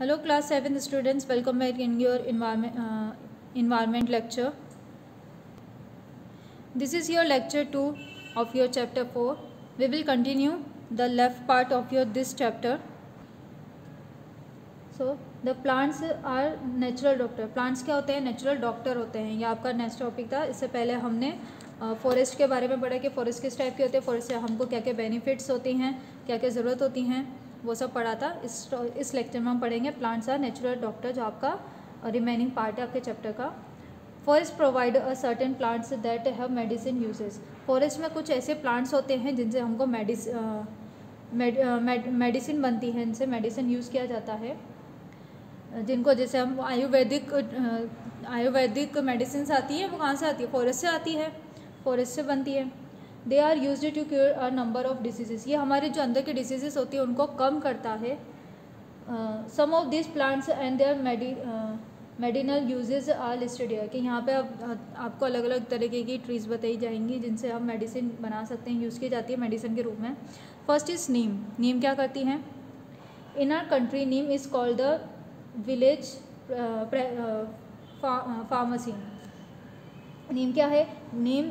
Hello class 7 students, welcome back in your environment lecture. This is your lecture 2 of your chapter 4. We will continue the left part of your this chapter. So the plants are natural doctor. Plants क्या होते हैं? Natural doctor होते हैं. ये आपका next topic था. इससे पहले हमने फॉरेस्ट के बारे में पढ़ा कि फॉरेस्ट किस टाइप के होते हैं, फॉरेस्ट से हमको क्या क्या बेनिफिट्स होती हैं, क्या क्या ज़रूरत होती हैं, वो सब पढ़ा था. इस लेक्चर में हम पढ़ेंगे प्लांट्स आर नेचुरल डॉक्टर, जो आपका रिमेनिंग पार्ट है आपके चैप्टर का. Forest provide a certain plants that have medicine uses. Forest में कुछ ऐसे प्लांट्स होते हैं जिनसे हमको मेडिसिन बनती है, इनसे मेडिसिन यूज़ किया जाता है, जिनको जैसे हम आयुर्वेदिक मेडिसिन आती है, वो कहाँ से आती है? फॉरेस्ट से आती है, फॉरेस्ट से बनती है. They are used to cure a number of diseases. ये हमारे जो अंदर की डिसीजेस होती है उनको कम करता है. Some of this plants and their medicinal uses are listed here. कि यहाँ पे आपको अलग अलग तरीके की ट्रीज बताई जाएंगी जिनसे हम मेडिसिन बना सकते हैं, यूज़ की जाती है मेडिसिन के रूप में. फर्स्ट इज़ नीम. नीम क्या करती हैं? In our country neem is called the village pharmacy. नीम क्या है? नीम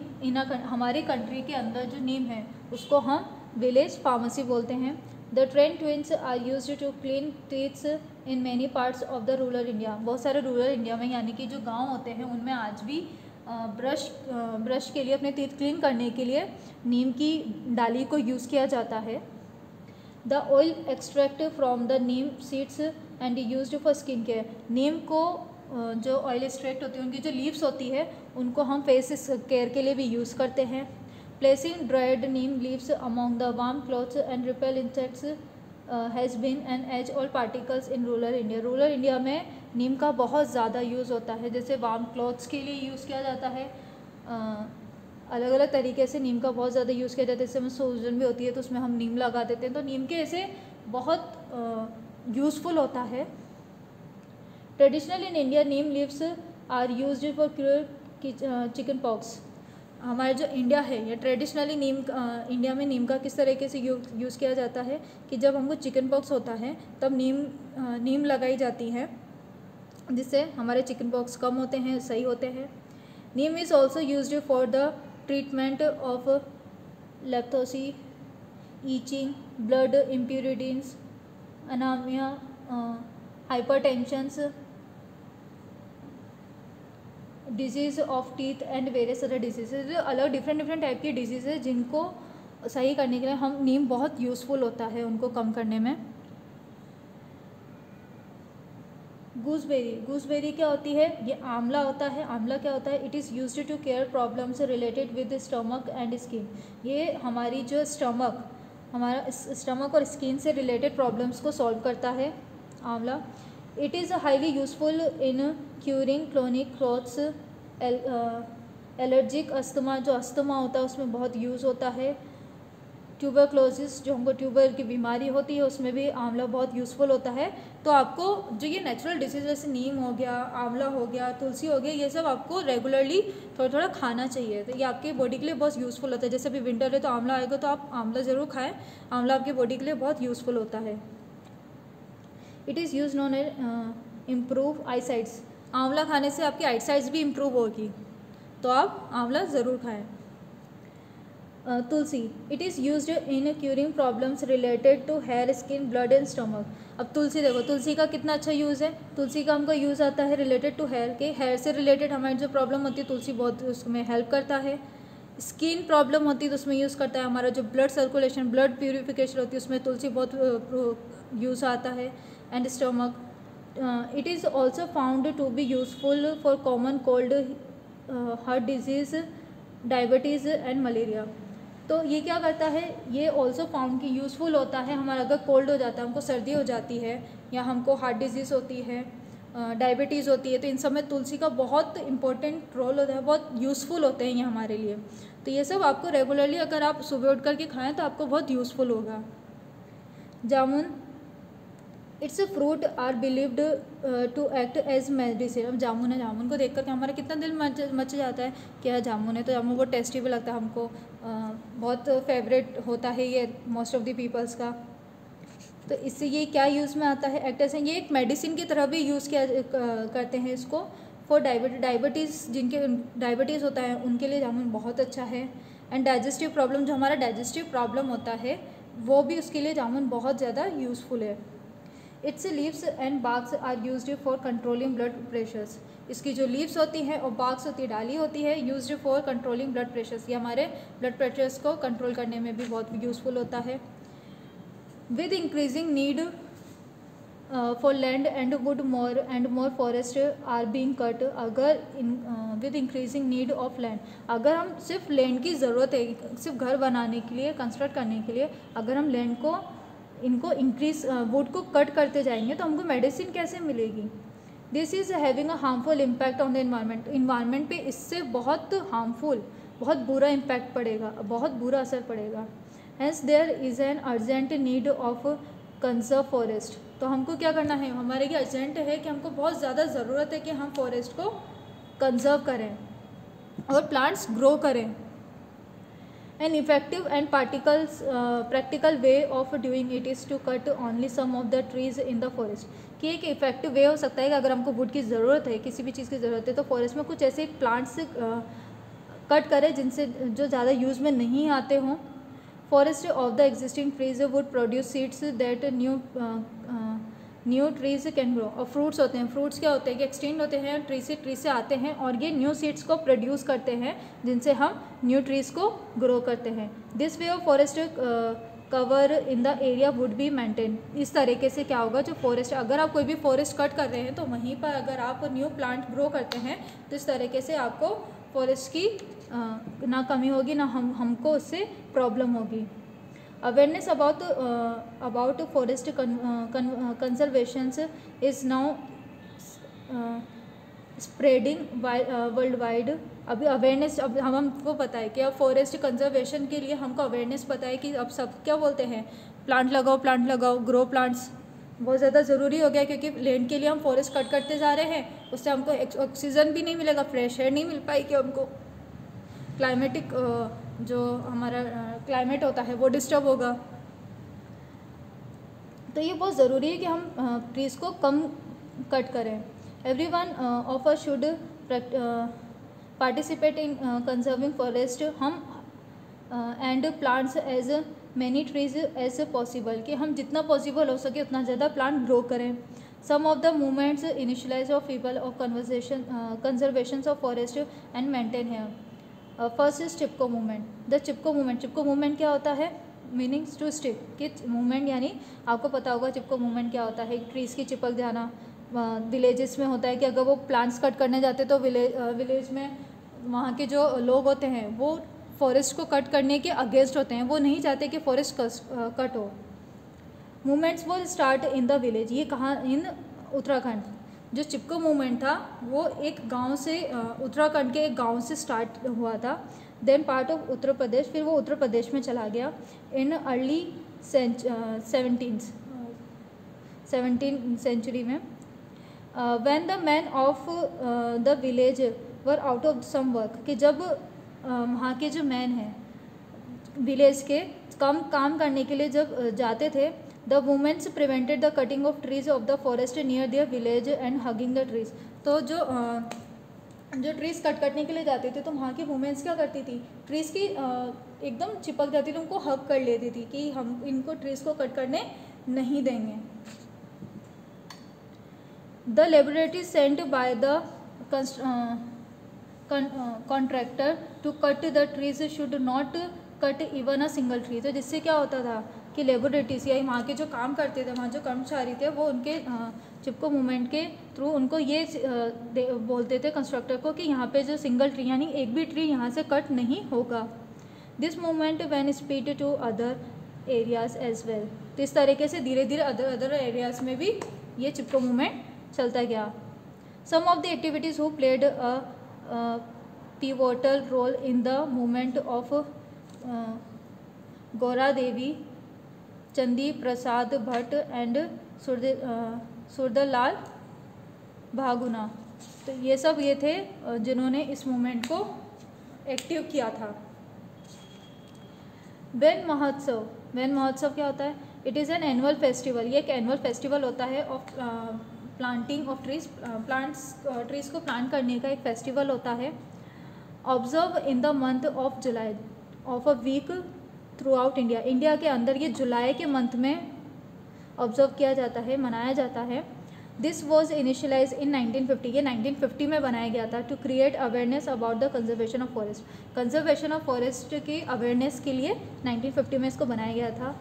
हमारी कंट्री के अंदर जो नीम है उसको हम विलेज फार्मेसी बोलते हैं. The train twins are used to clean teeths in many parts of the rural India. बहुत सारे रूरल इंडिया में, यानी कि जो गांव होते हैं उनमें आज भी ब्रश के लिए, अपने टीथ क्लीन करने के लिए नीम की डाली को यूज़ किया जाता है. The oil extract from the neem seeds and used for skin care. नीम को जो ऑयल एक्सट्रैक्ट होती है, उनकी जो लीव्स होती है, उनको हम फेस केयर के लिए भी यूज़ करते हैं. Placing dried neem leaves among the warm clothes and repel insects has been an age old particles in rural India. Rural India में नीम का बहुत ज़्यादा यूज़ होता है. जैसे वार्म क्लॉथ्स के लिए यूज़ किया जाता है, अलग अलग तरीके से नीम का बहुत ज़्यादा यूज़ किया जाता है. जैसे हमें सूजन भी होती है तो उसमें हम नीम लगा देते हैं, तो नीम के ऐसे बहुत यूज़फुल होता है. Traditional in India neem leaves are used for cure chicken pox. हमारा जो इंडिया है, या ट्रेडिशनली इंडिया में नीम का किस तरीके से यूज़ किया जाता है कि जब हमको चिकन पॉक्स होता है तब नीम लगाई जाती है, जिससे हमारे चिकन पॉक्स कम होते हैं, सही होते हैं. Neem is also used for the treatment of leprosy, itching, blood impurities, anaemia, hypertensions, disease of teeth and various other disease. अलग डिफरेंट टाइप की डिजीज़ है जिनको सही करने के लिए हम नीम बहुत यूज़फुल होता है उनको कम करने में. गूसबेरी क्या होती है? ये आंवला होता है. आंवला क्या होता है? It is used to care problems related with stomach and skin. ये हमारी जो हमारा स्टमक और स्किन से रिलेटेड प्रॉब्लम्स को सॉल्व करता है आंवला. It is highly useful in curing chronic clothes, allergic asthma. जो अस्थमा होता है उसमें बहुत यूज़ होता है. ट्यूबरक्लोसिस, जो हमको ट्यूबर की बीमारी होती है, उसमें भी आंवला बहुत यूज़फुल होता है. तो आपको जो ये नेचुरल डिसीज जैसे नीम हो गया, आंवला हो गया, तुलसी हो गया, ये सब आपको रेगुलरली थोड़ा थोड़ा खाना चाहिए. तो ये आपकी बॉडी के लिए बहुत यूज़फुल होता है. जैसे अभी विंटर है तो आंवला आएगा, तो आप आंवला ज़रूर खाएँ. आंवला आपकी बॉडी के लिए बहुत यूज़फुल होता है. It is use non improve I sites. आंवला खाने से आपकी आई साइट्स भी इम्प्रूव होगी, तो आप आंवला ज़रूर खाएं. तुलसी. It is used in curing problems related to hair, skin, blood and stomach. अब तुलसी देखो, तुलसी का कितना अच्छा यूज़ है. तुलसी का हमको यूज़ आता है रिलेटेड टू हेयर के. हेयर से रिलेटेड हमारी जो प्रॉब्लम होती है, तुलसी बहुत उसमें हेल्प करता है. स्किन प्रॉब्लम होती है तो उसमें यूज़ करता है. हमारा जो ब्लड सर्कुलेशन, ब्लड प्यूरिफिकेशन होती है, उसमें तुलसी बहुत यूज़ आता है. And stomach. It is also found to be useful for common cold, heart disease, diabetes and malaria. तो ये क्या करता है? ये ऑल्सो फाउंड की यूज़फुल होता है. हमारा अगर कोल्ड हो जाता है, हमको सर्दी हो जाती है, या हमको हार्ट डिजीज़ होती है, डायबिटीज़ होती है, तो इन सब में तुलसी का बहुत इंपॉर्टेंट रोल होता है. बहुत यूज़फुल होते हैं ये हमारे लिए. तो ये सब आपको रेगुलरली अगर आप सुबह उठ करके खाएँ तो आपको बहुत यूज़फुल होगा. जामुन. It's a fruit are believed to act as medicine. अब जामुन है, जामुन को देख करके हमारा कितना दिल मच जाता है कि यह जामुन है. तो जामुन बहुत टेस्टी भी लगता है हमको, बहुत फेवरेट होता है ये मोस्ट ऑफ द पीपल्स का. तो इससे ये क्या यूज़ में आता है, एक्ट एज, ये एक मेडिसिन की तरह भी यूज़ किया करते हैं इसको। फॉर डायबिटीज़, जिनके डायबिटीज़ होता है उनके लिए जामुन बहुत अच्छा है। एंड डाइजेस्टिव प्रॉब्लम, जो हमारा डाइजेस्टिव प्रॉब्लम होता है वो भी उसके लिए जामुन बहुत ज़्यादा यूज़फुल है। Its leaves and barks are used for controlling blood pressures. इसकी जो लीव्स होती हैं और बार्क्स होती है, डाली होती है, used for controlling blood pressures, ये हमारे ब्लड प्रेशर्स को कंट्रोल करने में भी बहुत यूज़फुल होता है। With increasing need for land and wood more forest are being cut. अगर with increasing need of land, अगर हम सिर्फ लैंड की ज़रूरत है सिर्फ घर बनाने के लिए, कंस्ट्रक्ट करने के लिए, अगर हम लैंड को इनको इंक्रीज वुड को कट करते जाएंगे तो हमको मेडिसिन कैसे मिलेगी। This is having a harmful impact on the environment. Environment पे इससे बहुत हार्मफुल, बहुत बुरा इम्पैक्ट पड़ेगा, बहुत बुरा असर पड़ेगा। Hence there is an urgent need of conserve forest. तो हमको क्या करना है, हमारे लिए अर्जेंट है कि हमको बहुत ज़्यादा ज़रूरत है कि हम फॉरेस्ट को कंजर्व करें और प्लांट्स ग्रो करें। An effective and practical way of doing it is to cut only some of the trees in the forest। कि एक इफेक्टिव वे हो सकता है कि अगर हमको वुड की ज़रूरत है, किसी भी चीज़ की ज़रूरत है, तो फॉरेस्ट में कुछ ऐसे प्लांट्स कट करें जिनसे जो ज़्यादा यूज़ में नहीं आते हों। Forest of the existing trees would produce seeds that new trees can grow. और फ्रूट्स होते हैं, फ्रूट्स क्या होते हैं कि एक्सटेंड होते हैं ट्री से आते हैं और ये न्यू सीड्स को प्रोड्यूस करते हैं जिनसे हम न्यू ट्रीज़ को ग्रो करते हैं। This way of forest cover in the area would be maintain. इस तरीके से क्या होगा, जो फॉरेस्ट, अगर आप कोई भी फॉरेस्ट कट कर रहे हैं तो वहीं पर अगर आप न्यू प्लांट ग्रो करते हैं तो इस तरीके से आपको फॉरेस्ट की ना कमी होगी ना हमको उससे प्रॉब्लम होगी। Awareness about forest conservation is now spreading world wide। अभी अवेयरनेस, अब हमको पता है कि अब फॉरेस्ट कंजर्वेशन के लिए हमको अवेयरनेस पता है कि अब सब क्या बोलते हैं, प्लांट लगाओ, ग्रो प्लांट्स बहुत ज़्यादा ज़रूरी हो गया, क्योंकि लैंड के लिए हम फॉरेस्ट कट करते जा रहे हैं, उससे हमको ऑक्सीजन भी नहीं मिलेगा, फ्रेश एयर नहीं मिल पाएगी हमको, क्लाइमेटिक जो हमारा क्लाइमेट होता है वो डिस्टर्ब होगा। तो ये बहुत ज़रूरी है कि हम ट्रीज़ को कम कट करें। Everyone of us should participate in conserving forest, हम and plants as many trees as possible, कि हम जितना पॉसिबल हो सके उतना ज़्यादा प्लांट ग्रो करें। Some of the movements initialise of people of conservation of forest and maintain है। First is Chipko movement. The Chipko movement क्या होता है, मीनिंग्स टू स्टिक, कि मूवमेंट यानी आपको पता होगा चिपको मूवमेंट क्या होता है, ट्रीज़ की चिपक जाना। विलेजेस में होता है कि अगर वो प्लांट्स कट करने जाते तो विलेज में वहाँ के जो लोग होते हैं वो फॉरेस्ट को कट करने के अगेंस्ट होते हैं, वो नहीं चाहते कि फॉरेस्ट कट हो। मूवमेंट्स वो स्टार्ट इन द विलेज, ये कहाँ, इन उत्तराखंड। जो चिपको मूवमेंट था वो एक गांव से, उत्तराखंड के एक गांव से स्टार्ट हुआ था, then part of Uttar Pradesh, फिर वो उत्तर प्रदेश में चला गया इन अर्ली 17th सेंचुरी में। When the man of the village were out of some work, कि जब वहाँ के जो मैन हैं विलेज के काम करने के लिए जब जाते थे, the womens prevented the cutting of trees of the forest near their village and hugging the trees. तो जो ट्रीज़ कट करने के लिए जाते थे तो वहाँ की वुमेन्स क्या करती थी, ट्रीज़ की एकदम चिपक जाती थी, उनको हग कर लेती थी कि हम इनको ट्रीज़ को कट करने नहीं देंगे। The laboratory sent by the contractor to cut the trees should not cut even a single tree. तो जिससे क्या होता था कि लेबोरेटरीज या वहाँ के जो काम करते थे, वहाँ जो कर्मचारी थे, वो उनके चिपको मूवमेंट के थ्रू उनको ये बोलते थे कंस्ट्रक्टर को कि यहाँ पे जो सिंगल ट्री यानी एक भी ट्री यहाँ से कट नहीं होगा। This movement when spread to other areas as well. तो इस तरीके से धीरे धीरे अदर एरियाज में भी ये चिपको मूवमेंट चलता गया। Some of the activities who played a pivotal role in the movement of Gaura Devi, Chandi Prasad Bhatt and सुरदलाल भागुना। तो ये सब ये थे जिन्होंने इस मूवमेंट को एक्टिव किया था। वन महोत्सव क्या होता है, it is an annual festival, ये एक एनुअल फेस्टिवल होता है of planting of trees, trees को प्लांट करने का एक फेस्टिवल होता है। Observe in the month of July of a week throughout India, India के अंदर ये जुलाई के मंथ में ऑब्जर्व किया जाता है, मनाया जाता है। दिस वॉज इनिशियलाइज इन 1950, ये 1950 में बनाया गया था to create awareness about the conservation of forest, conservation of forest की अवेयरनेस के लिए 1950 में इसको बनाया गया था।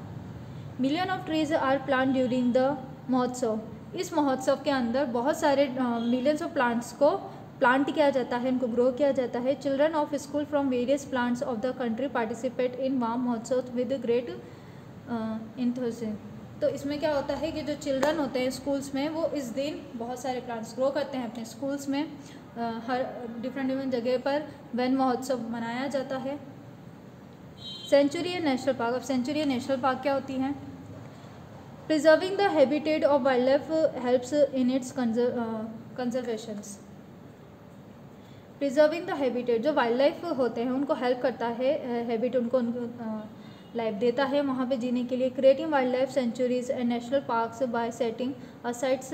Million of trees are plant during the Mahotsav, इस महोत्सव के अंदर बहुत सारे मिलियंस ऑफ प्लांट्स को प्लांट किया जाता है, उनको ग्रो किया जाता है। Children of school from various plants of the country participate in Van Mahotsav with great enthusiasm. तो इसमें क्या होता है कि जो चिल्ड्रन होते हैं स्कूल्स में, वो इस दिन बहुत सारे प्लांट्स ग्रो करते हैं अपने स्कूल्स में, हर डिफरेंट जगह पर वन महोत्सव मनाया जाता है। सेंचुरी नेशनल पार्क, अब सेंचुरी नेशनल पार्क क्या होती हैं? Preserving the habitat of wild life helps in its conservations. Preserving the habitat, जो वाइल्ड लाइफ होते हैं उनको हेल्प करता है, हैबिट उनको लाइफ देता है वहाँ पे जीने के लिए। Creating wild life sanctuaries and national parks by setting asides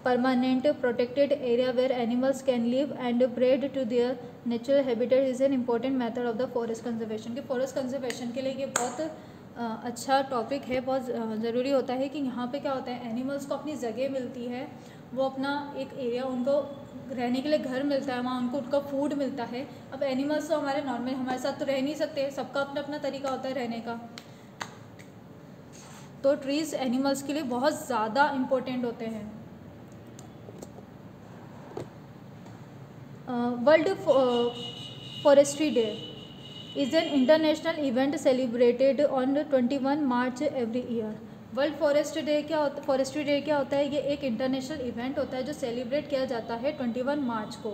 permanent protected area where animals can live and bred to their natural habitat is an important method of the forest conservation. कि forest conservation के लिए ये बहुत अच्छा topic है, बहुत ज़रूरी होता है कि यहाँ पे क्या होता है, एनिमल्स को अपनी जगह मिलती है, वो अपना एक एरिया, उनको रहने के लिए घर मिलता है, वहाँ उनको उनका फूड मिलता है। अब एनिमल्स तो हमारे नॉर्मल हमारे साथ तो रह नहीं सकते, सबका अपना अपना तरीका होता है रहने का, तो ट्रीज़ एनिमल्स के लिए बहुत ज़्यादा इम्पोर्टेंट होते हैं। World forestry day is an international event celebrated on 21 March every year. World forestry day क्या होता है? ये एक इंटरनेशनल इवेंट होता है जो सेलिब्रेट किया जाता है 21 मार्च को,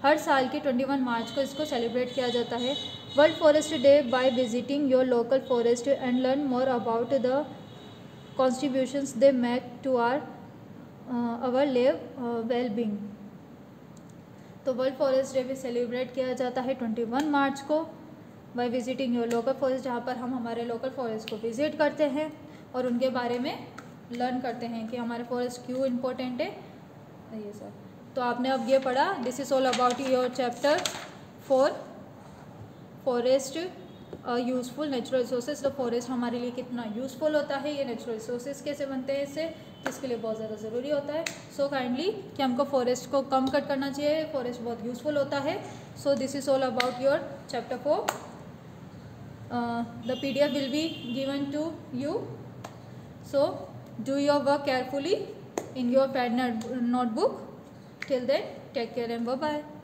हर साल के 21 मार्च को इसको सेलिब्रेट किया जाता है। World forestry day by visiting your local forest and learn more about the contributions they make to our live well being. तो वर्ल्ड फॉरेस्ट डे भी सेलिब्रेट किया जाता है 21 मार्च को by visiting your local forest, जहाँ पर हम हमारे लोकल फॉरेस्ट को विजिट करते हैं और उनके बारे में लर्न करते हैं कि हमारे फॉरेस्ट क्यों इम्पोर्टेंट है, ये सब। तो आपने अब ये पढ़ा, this is all about your chapter 4 forest useful natural resources. तो फॉरेस्ट हमारे लिए कितना यूज़फुल होता है, ये नेचुरल रिसोर्सेज कैसे बनते हैं इससे, किसके लिए बहुत ज़्यादा ज़रूरी होता है। सो काइंडली कि हमको फॉरेस्ट को कम कट करना चाहिए, फॉरेस्ट बहुत यूज़फुल होता है। So this is all about your chapter 4। The PDF will be given to you, so do your work carefully in your pad notebook. Till then, take care and bye bye.